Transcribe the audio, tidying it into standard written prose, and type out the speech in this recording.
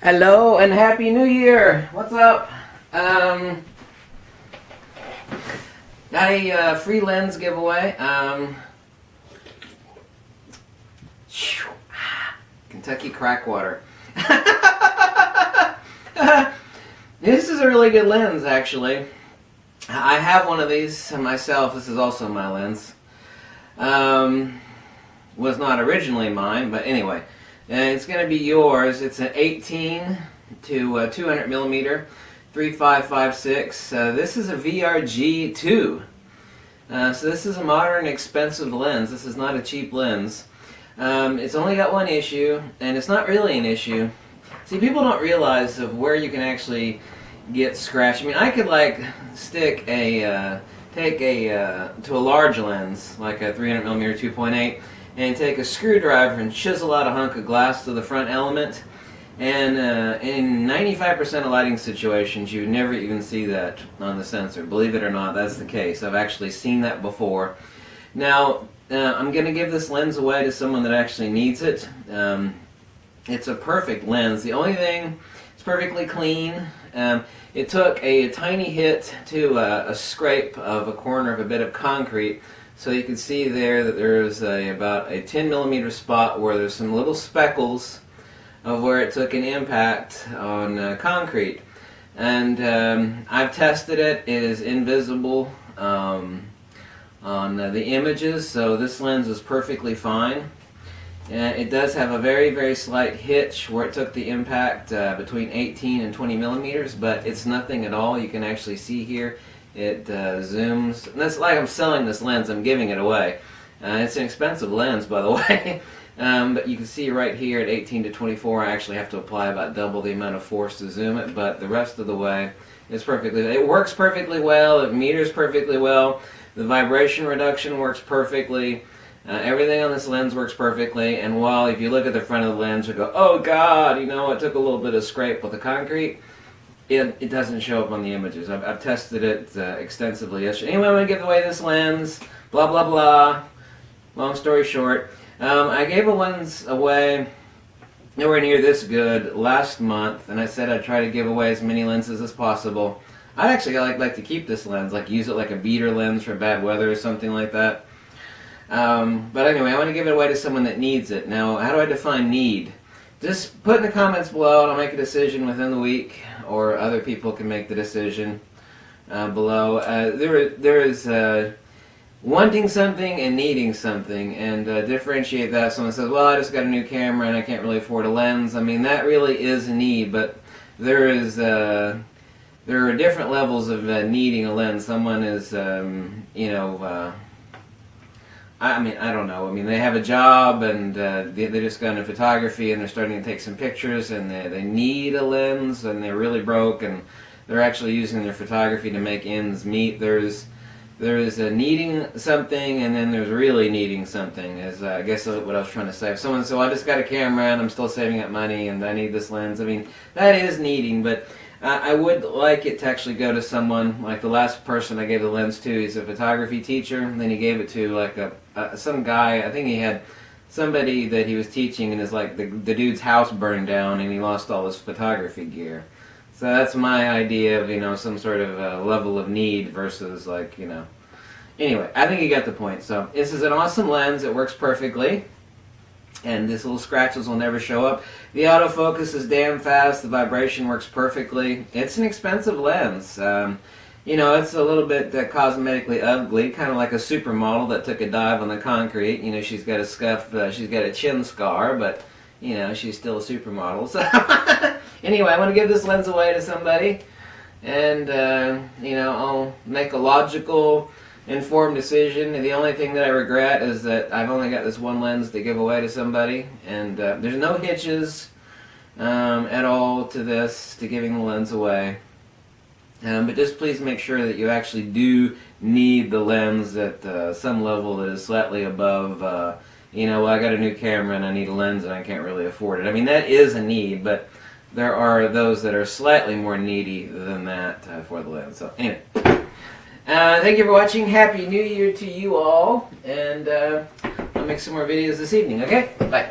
Hello and Happy New Year! What's up? Got a free lens giveaway. Kentucky Crackwater. This is a really good lens, actually. I have one of these myself. This is also my lens. Was not originally mine, but anyway. It's going to be yours. It's an 18 to 200 millimeter 3556. This is a VRG2. So this is a modern, expensive lens. This is not a cheap lens. It's only got one issue, and it's not really an issue. See, people don't realize of where you can actually get scratch. I mean, I could like stick a to a large lens, like a 300 millimeter 2.8. And take a screwdriver and chisel out a hunk of glass to the front element. And in 95% of lighting situations, you would never even see that on the sensor. Believe it or not, that's the case. I've actually seen that before. Now, I'm going to give this lens away to someone that actually needs it. It's a perfect lens. The only thing, it's perfectly clean. It took a tiny hit to a scrape of a corner of a bit of concrete. So you can see there that there's about a 10 millimeter spot where there's some little speckles of where it took an impact on concrete. And I've tested it. It is invisible on the images, so this lens is perfectly fine. It does have a very, very slight hitch where it took the impact between 18 and 20 millimeters, but it's nothing at all. You can actually see here. It zooms. And that's like I'm selling this lens. I'm giving it away. It's an expensive lens, by the way. But you can see right here at 18 to 24, I actually have to apply about double the amount of force to zoom it. But the rest of the way, it's perfectly. It works perfectly well. It meters perfectly well. The vibration reduction works perfectly. Everything on this lens works perfectly. And while if you look at the front of the lens, you go, "Oh God, you know, it took a little bit of scrape with the concrete." It doesn't show up on the images. I've tested it extensively yesterday. Anyway, I'm going to give away this lens. Blah, blah, blah. Long story short. I gave a lens away nowhere near this good last month, and I said I'd try to give away as many lenses as possible. I'd actually like to keep this lens, like use it like a beater lens for bad weather or something like that. But anyway, I want to give it away to someone that needs it. Now, how do I define need? Just put in the comments below, and I'll make a decision within the week, or other people can make the decision below. There is wanting something and needing something, and differentiate that. Someone says, well, I just got a new camera and I can't really afford a lens. I mean, that really is a need, but there are different levels of needing a lens. Someone is, I mean, I don't know. I mean, they have a job and they just got into photography and they're starting to take some pictures and they need a lens and they're really broke and they're actually using their photography to make ends meet. There is a needing something and then there's really needing something, is I guess what I was trying to say. If someone says, well, I just got a camera and I'm still saving up money and I need this lens, I mean, that is needing, but I would like it to actually go to someone, like the last person I gave the lens to, he's a photography teacher, and then he gave it to like some guy. I think he had somebody that he was teaching and is like the dude's house burned down and he lost all his photography gear. So that's my idea of, you know, some sort of level of need versus like, you know. Anyway, I think you got the point. So this is an awesome lens. It works perfectly. And these little scratches will never show up. The autofocus is damn fast. The vibration works perfectly. It's an expensive lens. You know, it's a little bit cosmetically ugly, kind of like a supermodel that took a dive on the concrete. You know, she's got a scuff, she's got a chin scar, but, you know, she's still a supermodel. So, anyway, I want to give this lens away to somebody. And, you know, I'll make a logical, informed decision. The only thing that I regret is that I've only got this one lens to give away to somebody, and there's no hitches at all to this, to giving the lens away. But just please make sure that you actually do need the lens at some level that is slightly above, you know, well, I got a new camera and I need a lens and I can't really afford it. I mean, that is a need, but there are those that are slightly more needy than that for the lens. So anyway. Thank you for watching. Happy New Year to you all, and I'll make some more videos this evening, okay? Bye.